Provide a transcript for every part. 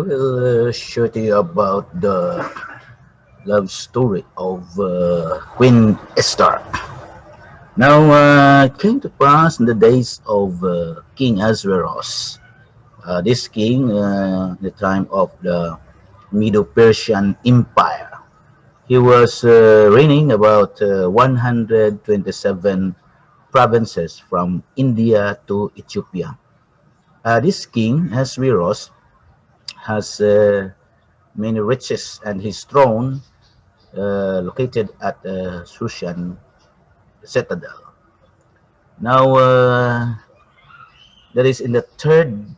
will share to you about the love story of Queen Esther. Now, it came to pass in the days of King Ahasuerus. This king, the time of the Medo-Persian Empire. He was reigning about 127 provinces from India to Ethiopia. This king, Ahasuerus, has many riches, and his throne located at Shushan citadel. Now, that is in the third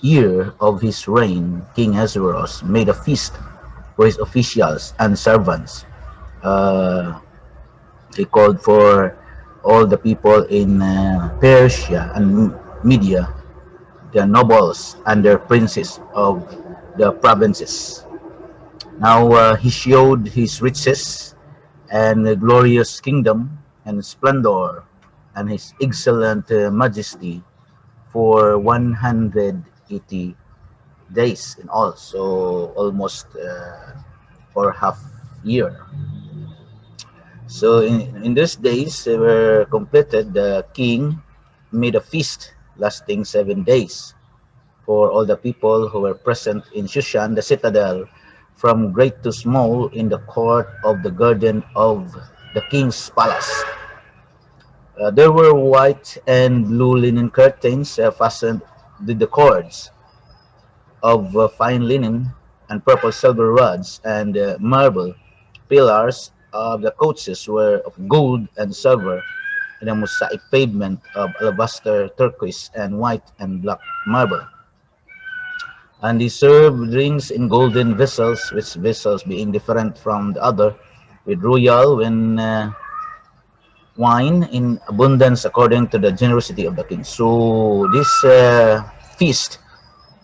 year of his reign, King Ahasuerus made a feast for his officials and servants. Uh, he called for all the people in Persia and Media, the nobles and their princes of the provinces. Now he showed his riches and glorious kingdom and splendor and his excellent majesty for 180 days in all, so almost for half year. So in those days were completed, the king made a feast lasting 7 days for all the people who were present in Shushan, the citadel, from great to small, in the court of the garden of the king's palace. There were white and blue linen curtains fastened with the cords of fine linen, and purple silver rods and marble pillars of the coaches were of gold and silver, and a mosaic pavement of alabaster, turquoise, and white and black marble. And he served drinks in golden vessels, which vessels being different from the other, with royal wine in abundance according to the generosity of the king. So this feast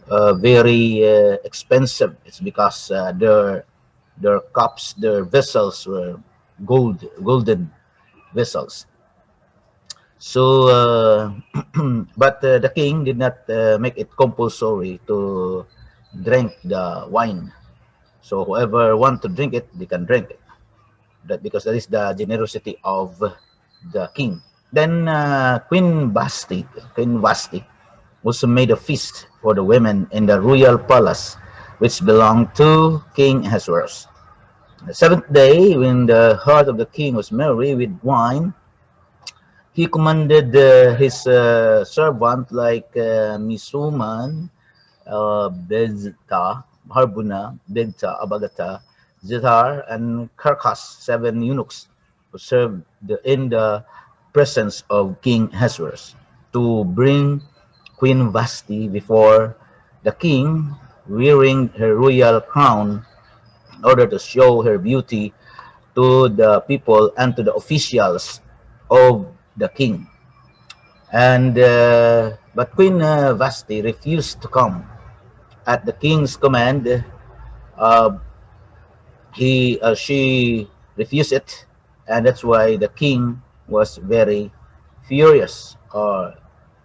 very expensive. It's because their cups, their vessels were golden vessels. So, but the king did not make it compulsory to drink the wine. So whoever want to drink it, they can drink it. That because that is the generosity of the king. Then Queen Vasti also made a feast for the women in the royal palace, which belonged to King Ahasuerus. The seventh day, when the heart of the king was merry with wine, he commanded his servant like Misuman, Bezta, Harbuna, Benta, Abagata, Zethar, and Karkas, 7 eunuchs, who served in the presence of King Ahasuerus, to bring Queen Vasti before the king, wearing her royal crown, in order to show her beauty to the people and to the officials of the king. And but Queen Vasti refused to come. At the king's command, uh, she refused it, and that's why the king was very furious, or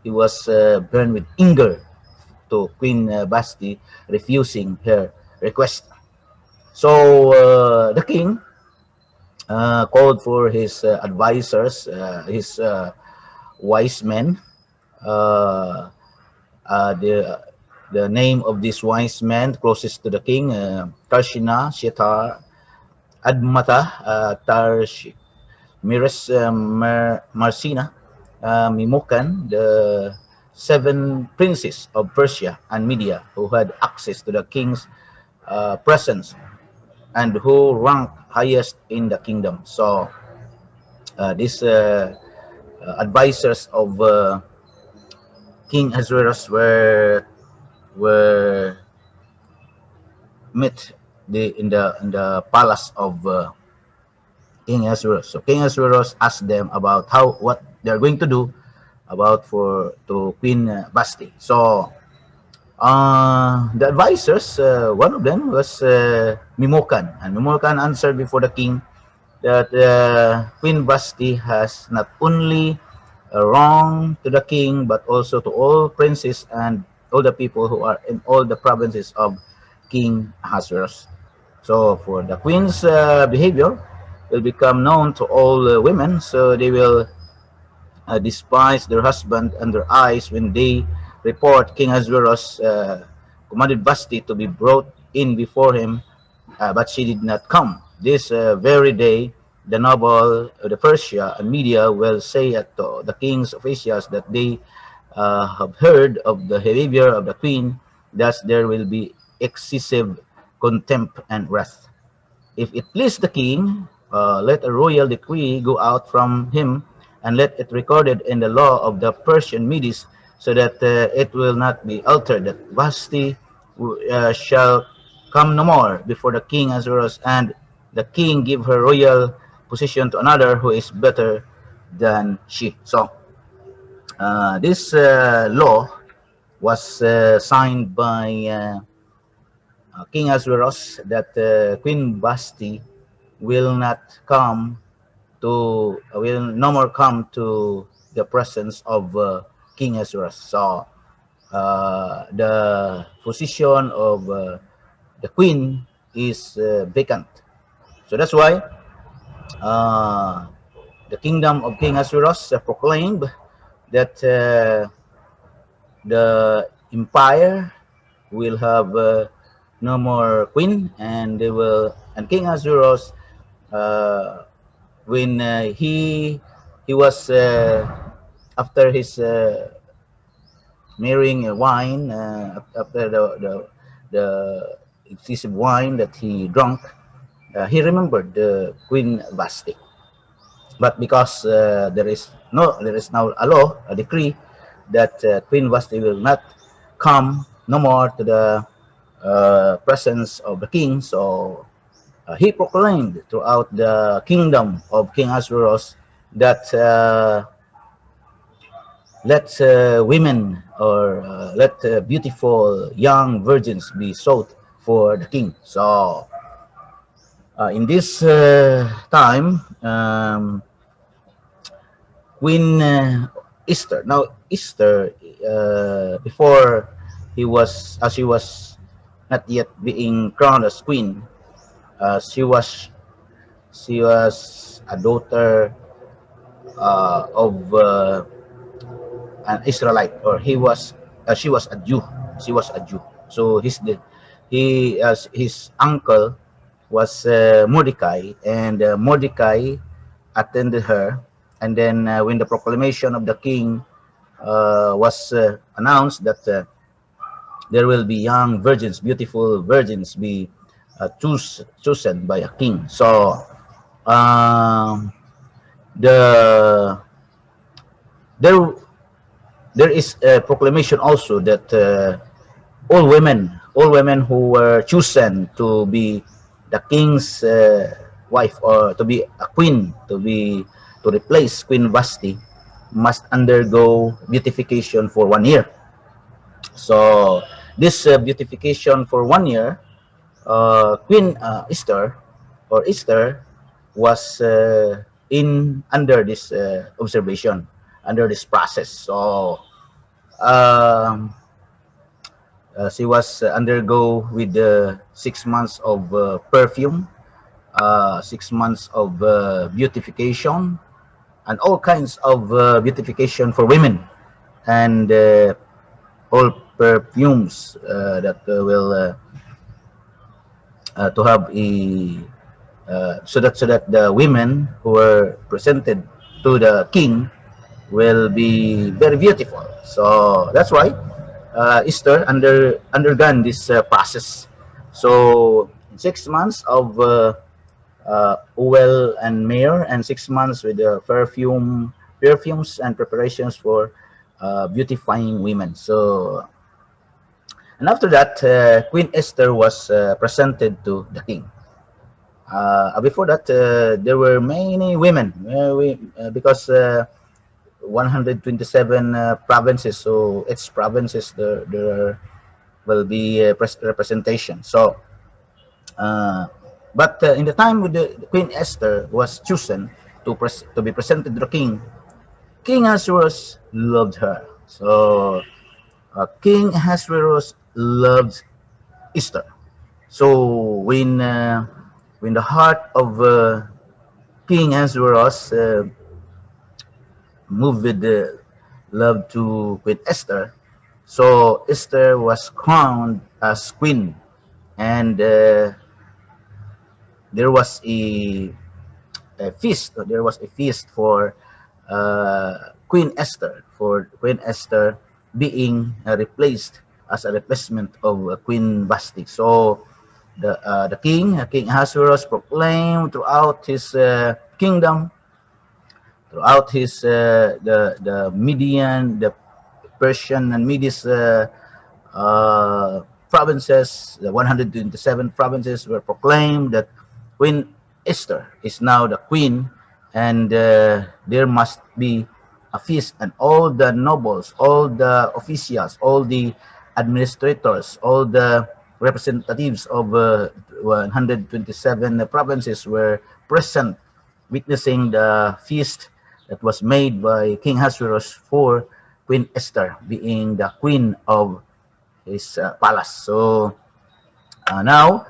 he was burned with anger to Queen Vasti refusing her request. So the king called for his advisors, his wise men. Uh, the name of this wise man closest to the king, Tarshina, Shetar, Admata, Tarsh, Miras, Marsina, Mimokan, the 7 princes of Persia and Media who had access to the king's presence and who ranked highest in the kingdom. So these advisors of King Ahasuerus were met in the palace of King Ahasuerus. So King Ahasuerus asked them about what they're going to do about for to Queen Vasti. So the advisors, one of them was Mimokan, and Mimokan answered before the king that Queen Vasti has not only wrong to the king but also to all princes and all the people who are in all the provinces of King Ahasuerus. So for the queen's behavior will become known to all women, so they will despise their husband and their eyes when they report King Ahasuerus commanded Vashti to be brought in before him, but she did not come. This very day, the noble, the Persia and media will say at the king's officials that they have heard of the behavior of the queen, thus there will be excessive contempt and wrath. If it please the king, let a royal decree go out from him, and let it recorded in the law of the Persian Medes, so that it will not be altered, that Vashti shall come no more before the king Ahasuerus, and the king give her royal position to another who is better than she. So this law was signed by King Ahasuerus, that Queen Vashti will not come will no more come to the presence of King Ahasuerus. So the position of the queen is vacant. So that's why uh, the kingdom of King Ahasuerus proclaimed that the empire will have no more queen, and they will, and King Ahasuerus, uh, when he was after his marrying a wine, after the excessive wine that he drank, he remembered the Queen Vashti. But because there is now a law, a decree, that Queen Vashti will not come no more to the presence of the king. So he proclaimed throughout the kingdom of King Ahasuerus that let women, or let beautiful young virgins be sought for the king. So in this time, Queen Esther. Now Esther, before she was not yet being crowned as queen, she was a daughter of an Israelite, or she was a Jew. She was a Jew. So his uncle was Mordecai, and Mordecai attended her. And then when the proclamation of the king was announced that there will be young virgins, beautiful virgins, be chosen by a king. So um, the there there is a proclamation also that all women who were chosen to be the king's wife, or to be a queen, to replace Queen Vashti, must undergo beautification for 1 year. So this beautification for 1 year, Queen Esther, or Esther, was in under this observation, under this process. So um, she was undergo with 6 months of perfume, 6 months of beautification, and all kinds of beautification for women, and all perfumes that will to have a so that the women who were presented to the king will be very beautiful. So that's why Esther undergone this process. So 6 months of oil and myrrh, and 6 months with perfumes and preparations for beautifying women. So, and after that, Queen Esther was presented to the king. Before that, there were many women, because 127 provinces. So each provinces there will be representation. So, but in the time with the Queen Esther was chosen to be presented to the king, King Ahasuerus loved her. So King Ahasuerus loved Esther. So when the heart of King Ahasuerus moved with the love to Queen Esther, so Esther was crowned as queen, and there was a feast. There was a feast for Queen Esther, being replaced as a replacement of Queen Vashti. So the king, King Ahasuerus, proclaimed throughout his kingdom, throughout his the Median, the Persian and Medes provinces, the 127 provinces were proclaimed that Queen Esther is now the queen, and there must be a feast, and all the nobles, all the officials, all the administrators, all the representatives of 127 provinces were present, witnessing the feast that was made by King Ahasuerus for Queen Esther, being the queen of his palace. So now,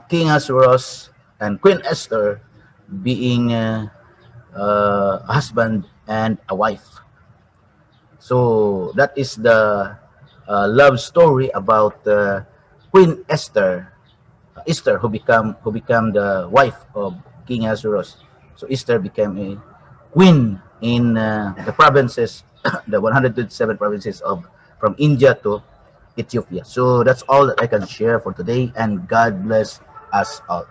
King Ahasuerus and Queen Esther being a husband and a wife. So that is the love story about Queen Esther, Esther who became the wife of King Ahasuerus. So Esther became a queen in the provinces, the 127 provinces of from India to Ethiopia. So that's all that I can share for today, and God bless us all.